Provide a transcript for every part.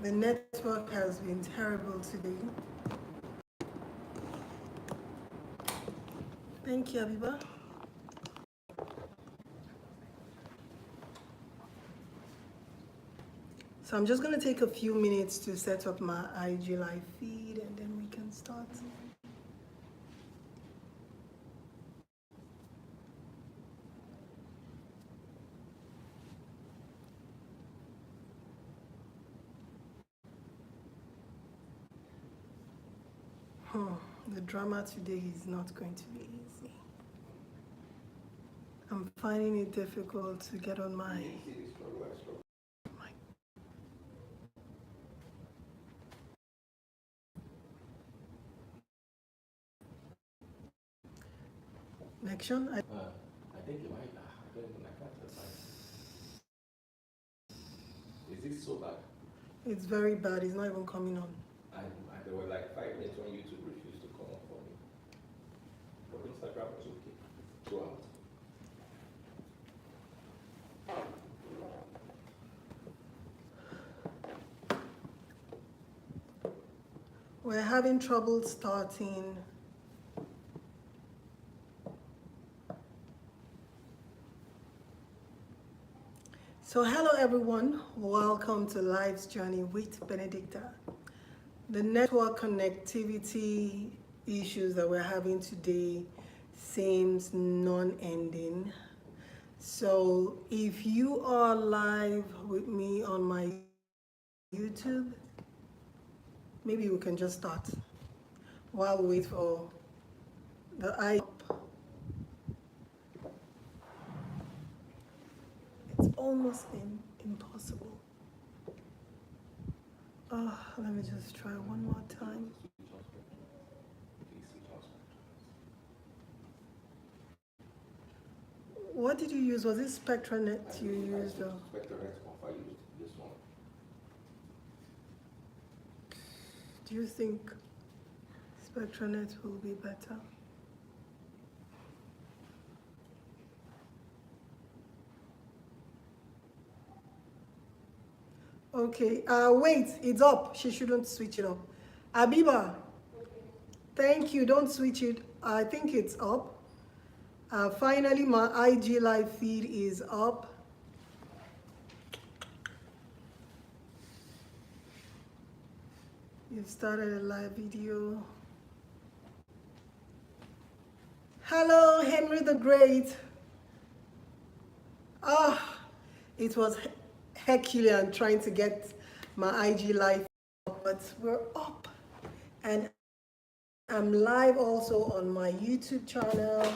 The network has been terrible today. Thank you, Abiba. So I'm just going to take a few minutes to set up my IG live feed and then we can start. The drama today is not going to be easy. I'm finding it difficult to get on my connection. I think it might happen. I can't decide. Is it so bad? It's very bad. It's not even coming on. There were like 5 minutes when YouTube refused to come on for me. But Instagram was okay. Throughout. We're having trouble starting. So hello everyone, welcome to Life's Journey with Benedicta. The network connectivity issues that we're having today seems non-ending. So if you are live with me on my YouTube, maybe we can just start while we wait for the eye. It's almost impossible. Let me just try one more time. What did you use? Was it SpectraNet you used? SpectraNet I used this one. Do you think SpectraNet will be better? Okay, wait, it's up. She shouldn't switch it up. Abiba, thank you. Don't switch it. I think it's up. Finally, my IG live feed is up. You've started a live video. Hello, Henry the Great. It was Herculean trying to get my IG live up, but we're up. And I'm live also on my YouTube channel.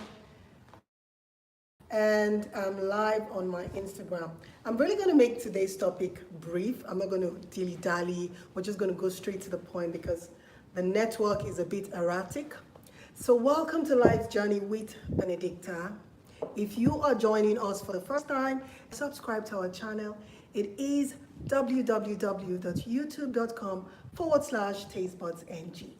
And I'm live on my Instagram. I'm really going to make today's topic brief. I'm not going to dilly-dally. We're just going to go straight to the point because the network is a bit erratic. So welcome to Life's Journey with Benedicta. If you are joining us for the first time, subscribe to our channel. It is www.youtube.com/tastebudzng.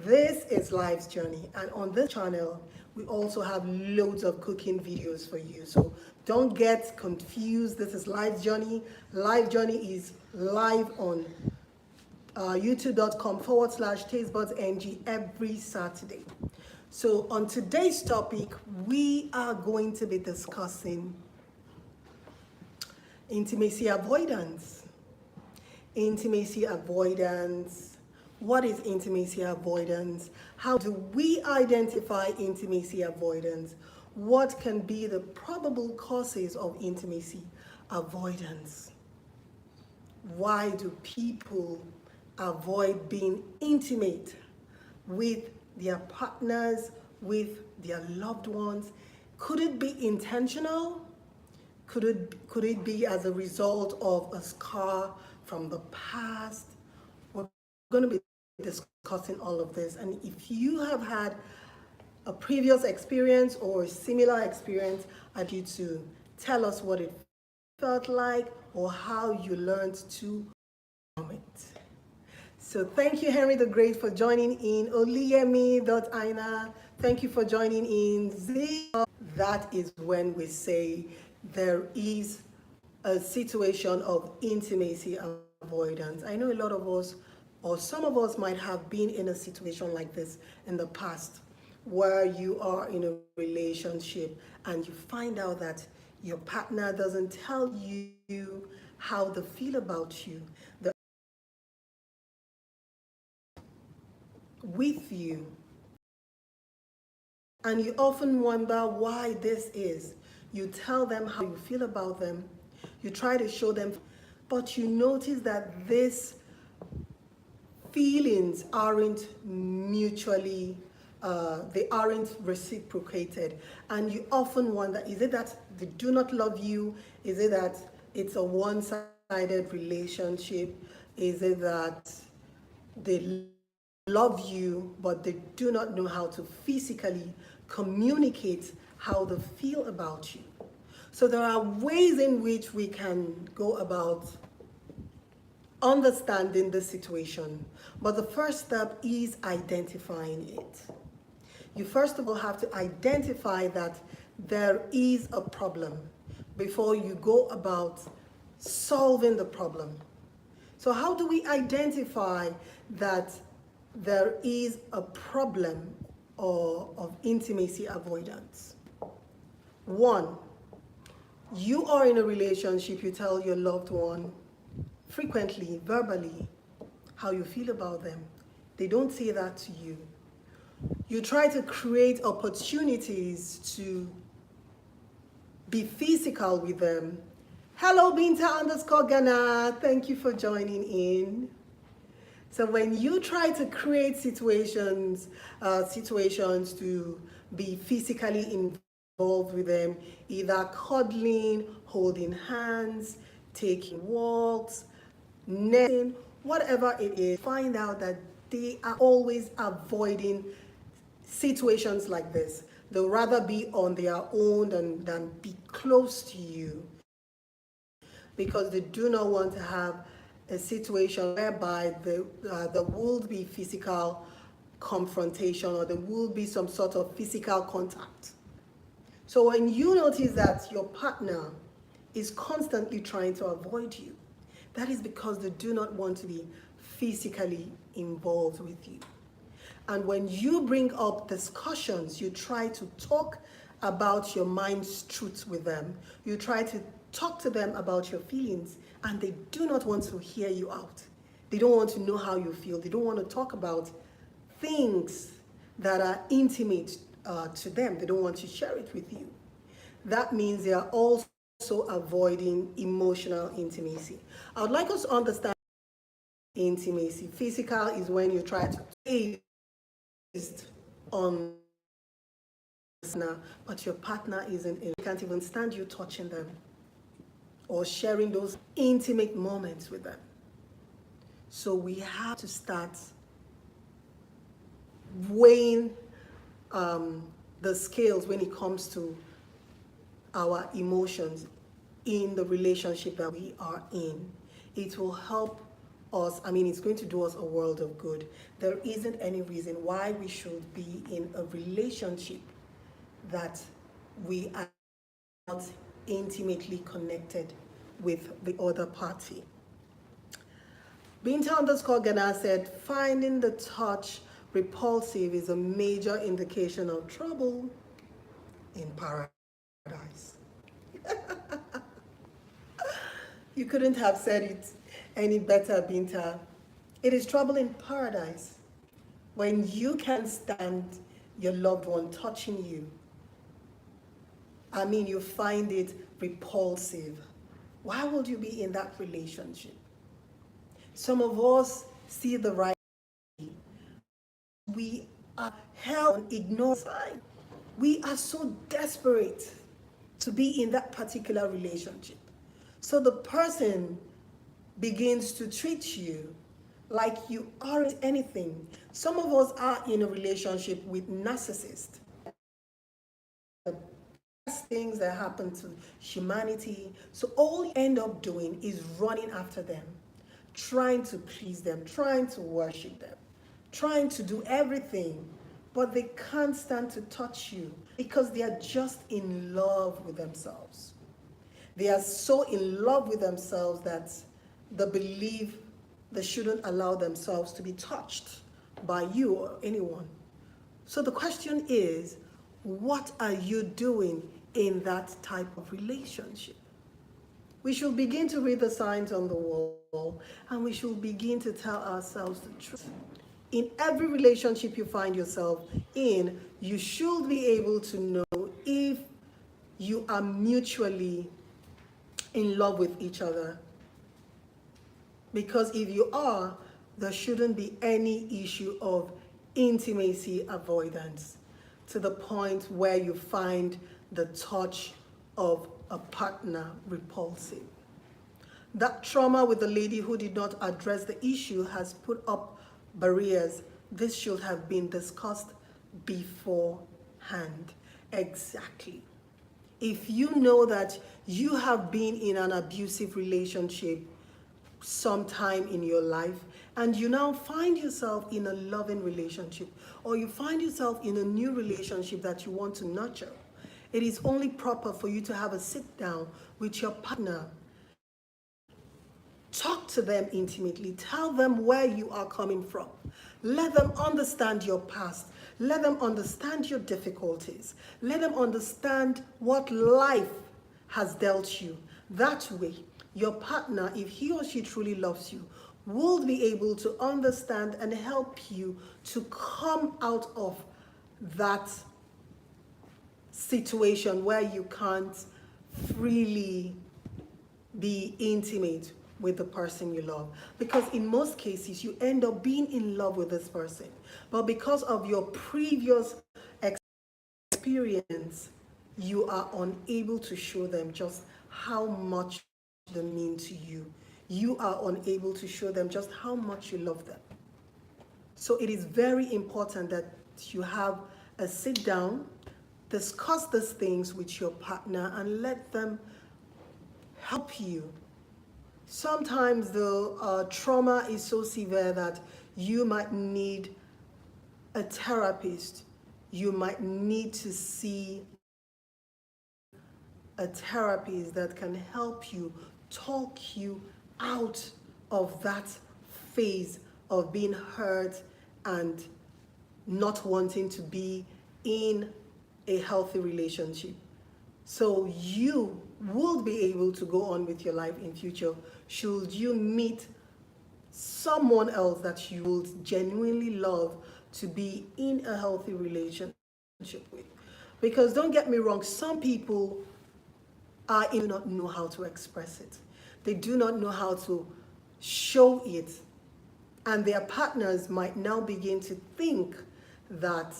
This is Life's Journey, and on this channel, we also have loads of cooking videos for you. So don't get confused. This is Life's Journey. Life Journey is live on youtube.com/tastebudzng every Saturday. So on today's topic, we are going to be discussing intimacy avoidance. Intimacy avoidance. What is intimacy avoidance? How do we identify intimacy avoidance? What can be the probable causes of intimacy avoidance? Why do people avoid being intimate with their partners, with their loved ones? Could it be intentional? Could it be as a result of a scar from the past? We're going to be discussing all of this. And if you have had a previous experience or a similar experience, I'd like you to tell us what it felt like or how you learned to from it. So thank you, Henry the Great, for joining in. Oliyemi.aina, thank you for joining in. That is when we say there is a situation of intimacy avoidance. I know a lot of us, or some of us, might have been in a situation like this in the past, where you are in a relationship and you find out that your partner doesn't tell you how they feel about you, with you. And you often wonder why this is. You tell them how you feel about them, you try to show them, but you notice that these feelings aren't mutually, they aren't reciprocated. And you often wonder, is it that they do not love you? Is it that it's a one-sided relationship? Is it that they love you, but they do not know how to physically communicate how they feel about you? So there are ways in which we can go about understanding the situation. But the first step is identifying it. You first of all have to identify that there is a problem before you go about solving the problem. So how do we identify that there is a problem of intimacy avoidance? One, you are in a relationship, you tell your loved one frequently, verbally, how you feel about them. They don't say that to you. You try to create opportunities to be physical with them. Hello, Binta_Ghana. Thank you for joining in. So when you try to create situations to be physically involved with them, either cuddling, holding hands, taking walks, netting, whatever it is, find out that they are always avoiding situations like this. They'll rather be on their own than be close to you, because they do not want to have a situation whereby there will be physical confrontation, or there will be some sort of physical contact. So when you notice that your partner is constantly trying to avoid you, that is because they do not want to be physically involved with you. And when you bring up discussions, you try to talk about your mind's truth with them. You try to talk to them about your feelings, and they do not want to hear you out. They don't want to know how you feel. They don't want to talk about things that are intimate to them. They don't want to share it with you. That means they are also avoiding emotional intimacy. I would like us to understand intimacy. Physical is when you try to taste on listener, but your partner isn't. You can't even stand you touching them or sharing those intimate moments with them. So we have to start weighing the scales when it comes to our emotions in the relationship that we are in. It will help us, it's going to do us a world of good. There isn't any reason why we should be in a relationship that we are not intimately connected with the other party. Binta_Ghana said, finding the touch repulsive is a major indication of trouble in paradise. You couldn't have said it any better, Binta. It is trouble in paradise when you can't stand your loved one touching you. You find it repulsive. Why would you be in that relationship? Some of us see the right. We are held on ignored sign. We are so desperate to be in that particular relationship. So the person begins to treat you like you aren't anything. Some of us are in a relationship with narcissists. The best things that happen to humanity. So all you end up doing is running after them, trying to please them, trying to worship them, trying to do everything, but they can't stand to touch you because they are just in love with themselves. They are so in love with themselves that they believe they shouldn't allow themselves to be touched by you or anyone. So the question is, what are you doing in that type of relationship? We should begin to read the signs on the wall, and we should begin to tell ourselves the truth. In every relationship you find yourself in, you should be able to know if you are mutually in love with each other. Because if you are, there shouldn't be any issue of intimacy avoidance to the point where you find the touch of a partner repulsive. That trauma with the lady who did not address the issue has put up barriers. This should have been discussed beforehand. Exactly. If you know that you have been in an abusive relationship sometime in your life and you now find yourself in a loving relationship, or you find yourself in a new relationship that you want to nurture, it is only proper for you to have a sit down with your partner. Talk to them intimately. Tell them where you are coming from. Let them understand your past. Let them understand your difficulties. Let them understand what life has dealt you. That way, your partner, if he or she truly loves you, will be able to understand and help you to come out of that situation where you can't freely be intimate with the person you love. Because in most cases, you end up being in love with this person. But because of your previous experience, you are unable to show them just how much they mean to you. You are unable to show them just how much you love them. So it is very important that you have a sit down, discuss these things with your partner, and let them help you. Sometimes the trauma is so severe that you might need a therapist. You might need to see a therapist that can help you, talk you out of that phase of being hurt and not wanting to be in a healthy relationship. So you will be able to go on with your life in future should you meet someone else that you would genuinely love to be in a healthy relationship with. Because don't get me wrong, some people do not know how to express it. They do not know how to show it. And their partners might now begin to think that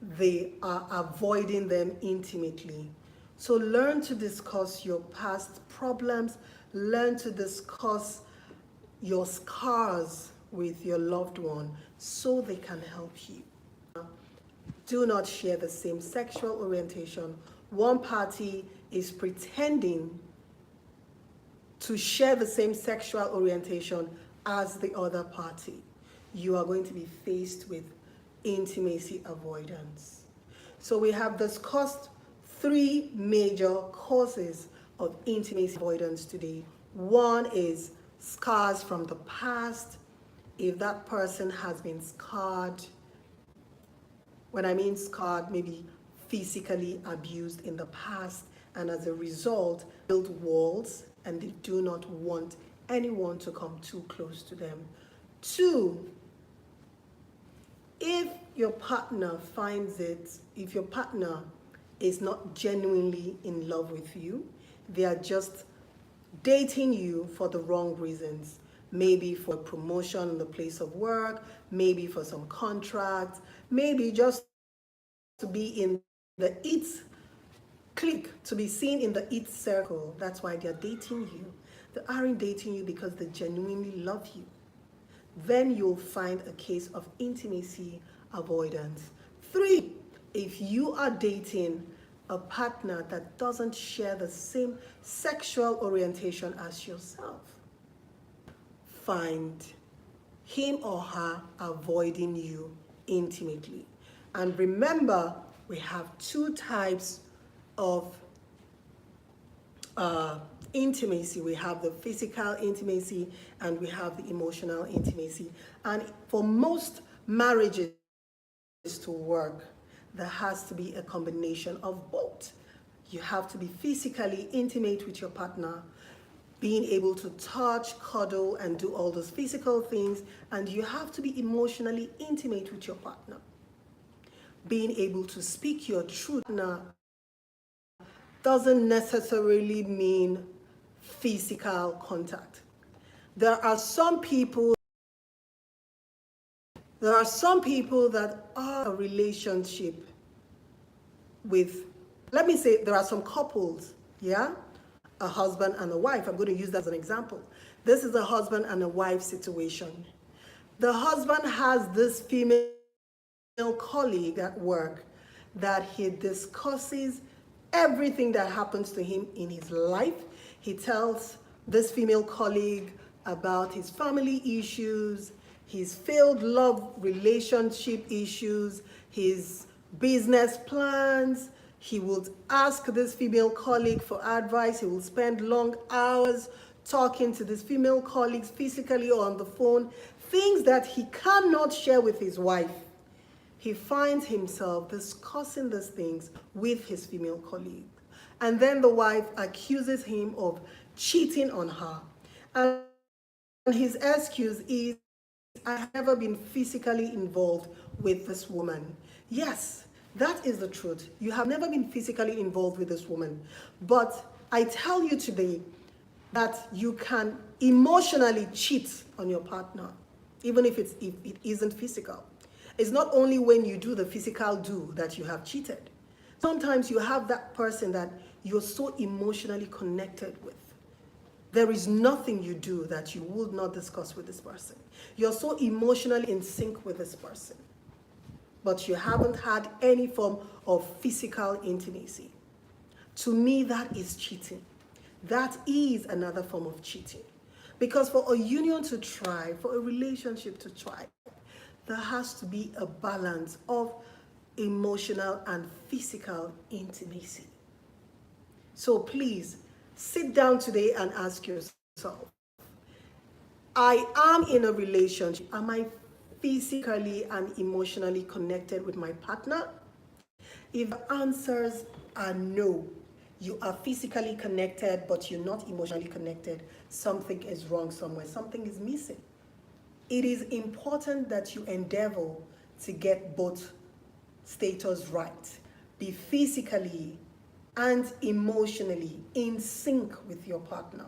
they are avoiding them intimately. So learn to discuss your past problems. Learn to discuss your scars with your loved one so they can help you. Do not share the same sexual orientation. One party is pretending to share the same sexual orientation as the other party. You are going to be faced with intimacy avoidance. So we have discussed 3 major causes of intimacy avoidance today. One is scars from the past. If that person has been scarred, when I mean scarred, maybe physically abused in the past, and as a result, build walls and they do not want anyone to come too close to them. 2, if your partner if your partner is not genuinely in love with you, they are just dating you for the wrong reasons. Maybe for a promotion in the place of work, maybe for some contracts, maybe just to be in the it clique, to be seen in the it circle. That's why they're dating you. They aren't dating you because they genuinely love you. Then you'll find a case of intimacy avoidance. 3, if you are dating a partner that doesn't share the same sexual orientation as yourself, find him or her avoiding you intimately. And remember, we have 2 types of intimacy. We have the physical intimacy and we have the emotional intimacy. And for most marriages to work, there has to be a combination of both. You have to be physically intimate with your partner, being able to touch, cuddle, and do all those physical things, and you have to be emotionally intimate with your partner. Being able to speak your truth now doesn't necessarily mean physical contact. There are some people that are a relationship with, let me say, there are some couples, yeah? A husband and a wife. I'm going to use that as an example. This is a husband and a wife situation. The husband has this female colleague at work that he discusses everything that happens to him in his life. He tells this female colleague about his family issues, his failed love relationship issues, his business plans. He would ask this female colleague for advice. He will spend long hours talking to this female colleagues physically or on the phone, things that he cannot share with his wife. He finds himself discussing these things with his female colleague. And then the wife accuses him of cheating on her. And his excuse is, I have never been physically involved with this woman. Yes, that is the truth. You have never been physically involved with this woman. But I tell you today that you can emotionally cheat on your partner, even if it isn't physical. It's not only when you do the physical do that you have cheated. Sometimes you have that person that you're so emotionally connected with. There is nothing you do that you would not discuss with this person. You're so emotionally in sync with this person, but you haven't had any form of physical intimacy. To me, that is cheating. That is another form of cheating. Because for a union to thrive, for a relationship to thrive, there has to be a balance of emotional and physical intimacy. So please, sit down today and ask yourself, I am in a relationship. Am I physically and emotionally connected with my partner? If the answers are no, you are physically connected, but you're not emotionally connected, something is wrong somewhere, something is missing. It is important that you endeavor to get both status right. Be physically and emotionally in sync with your partner.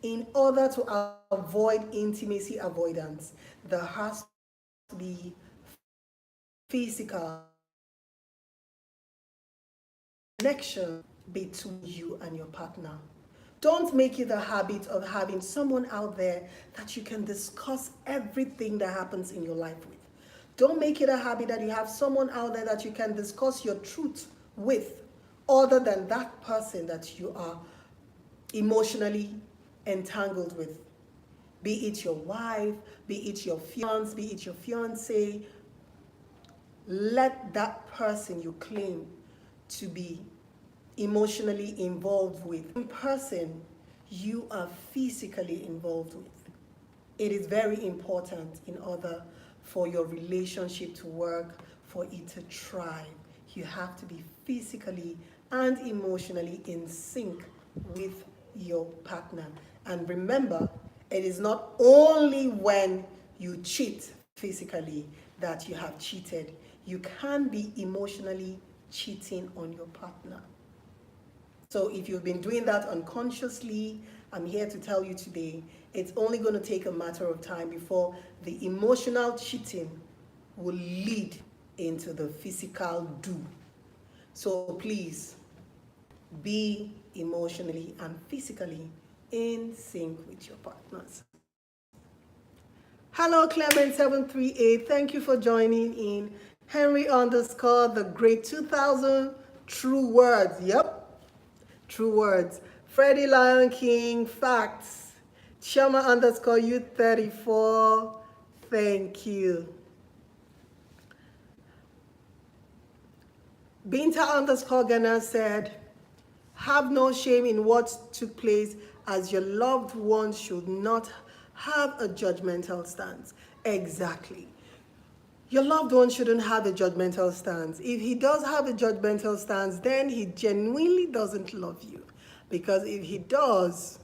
In order to avoid intimacy avoidance, there has to be physical connection between you and your partner. Don't make it a habit of having someone out there that you can discuss everything that happens in your life with. Don't make it a habit that you have someone out there that you can discuss your truth with, other than that person that you are emotionally entangled with. Be it your wife, be it your fiance, be it your fiancé. Let that person you claim to be emotionally involved with, in person, you are physically involved with. It is very important in order for your relationship to work, for it to thrive. You have to be physically and emotionally in sync with your partner. And remember, it is not only when you cheat physically that you have cheated. You can be emotionally cheating on your partner. So if you've been doing that unconsciously, I'm here to tell you today, it's only going to take a matter of time before the emotional cheating will lead into the physical do. So please, be emotionally and physically in sync with your partners. Hello, Clement738. Thank you for joining in. Henry_the Great 2000. True words. Yep. True words. Freddie Lion King. Facts. Chama_youth34. Thank you. Binta_Ghana said, Have no shame in what took place, as your loved ones should not have a judgmental stance. Exactly. Your loved one shouldn't have a judgmental stance. If he does have a judgmental stance, then he genuinely doesn't love you. Because if he does,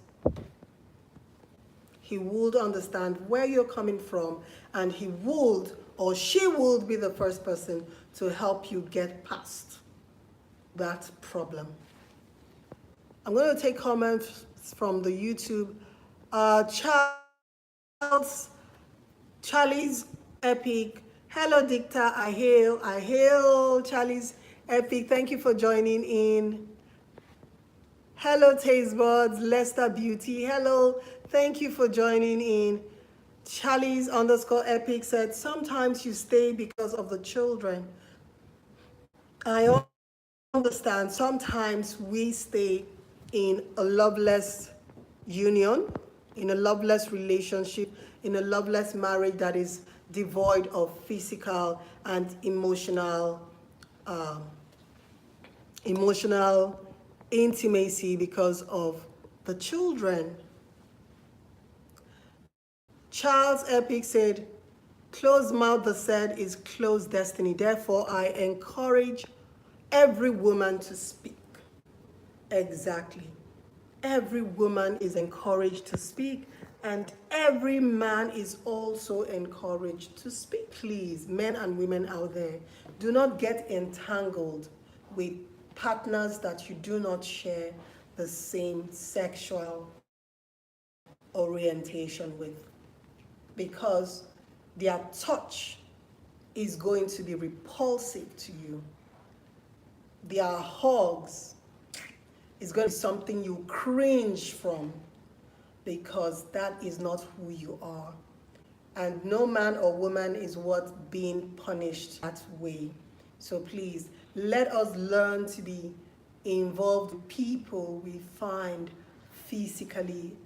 he would understand where you're coming from, and he would or she would be the first person to help you get past that problem. I'm going to take comments from the YouTube. Charlie's Epic. Hello, Dicta. I hail Charlie's Epic. Thank you for joining in. Hello, Tastebudz. Lester Beauty. Hello. Thank you for joining in. Charlie's _ Epic said, sometimes you stay because of the children. I understand. Sometimes we stay in a loveless union, in a loveless relationship, in a loveless marriage that is devoid of physical and emotional intimacy because of the children. Charles Epic said, closed mouth, the said, is closed destiny. Therefore, I encourage every woman to speak. Exactly. Every woman is encouraged to speak, and every man is also encouraged to speak. Please, men and women out there, do not get entangled with partners that you do not share the same sexual orientation with, because their touch is going to be repulsive to you. Their hugs is going to be something you cringe from, because that is not who you are. And no man or woman is worth being punished that way. So please, let us learn to be involved with people we find physically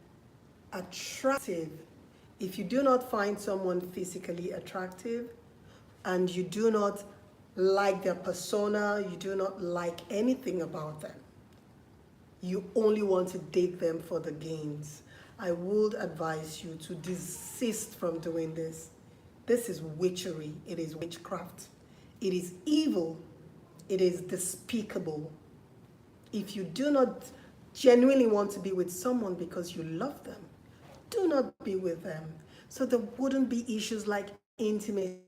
attractive. If you do not find someone physically attractive and you do not like their persona, you do not like anything about them, you only want to date them for the gains, I would advise you to desist from doing this. This is witchery. It is witchcraft. It is evil. It is despicable. If you do not genuinely want to be with someone because you love them, do not be with them. So there wouldn't be issues like intimacy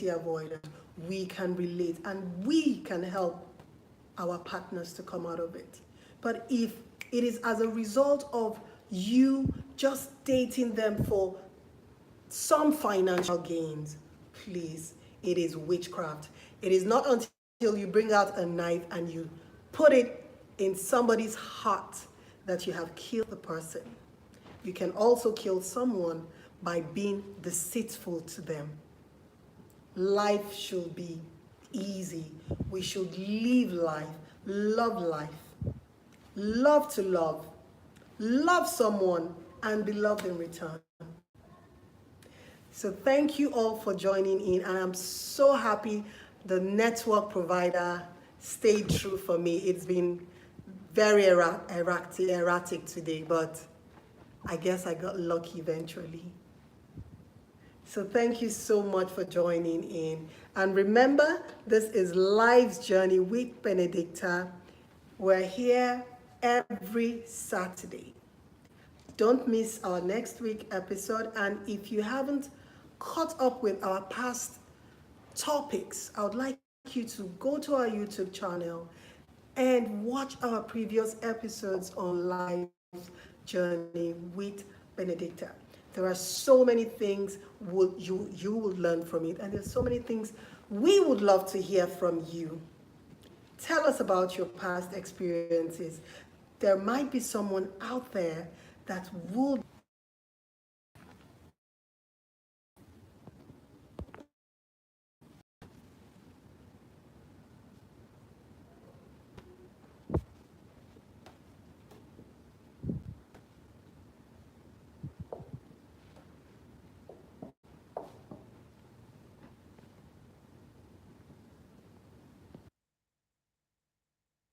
avoidance. We can relate and we can help our partners to come out of it. But if it is as a result of you just dating them for some financial gains, please, it is witchcraft. It is not until you bring out a knife and you put it in somebody's heart that you have killed the person. You can also kill someone by being deceitful to them. Life should be easy. We should live life, love to love someone, and be loved in return. So thank you all for joining in, and I'm so happy the network provider stayed true for me. It's been very erratic today, but I guess I got lucky eventually. So thank you so much for joining in. And remember, this is Life's Journey with Benedicta. We're here every Saturday. Don't miss our next week episode. And if you haven't caught up with our past topics, I would like you to go to our YouTube channel and watch our previous episodes on Life's Journey with Benedicta. There are so many things you will learn from it, and there's so many things we would love to hear from you. Tell us about your past experiences. There might be someone out there that would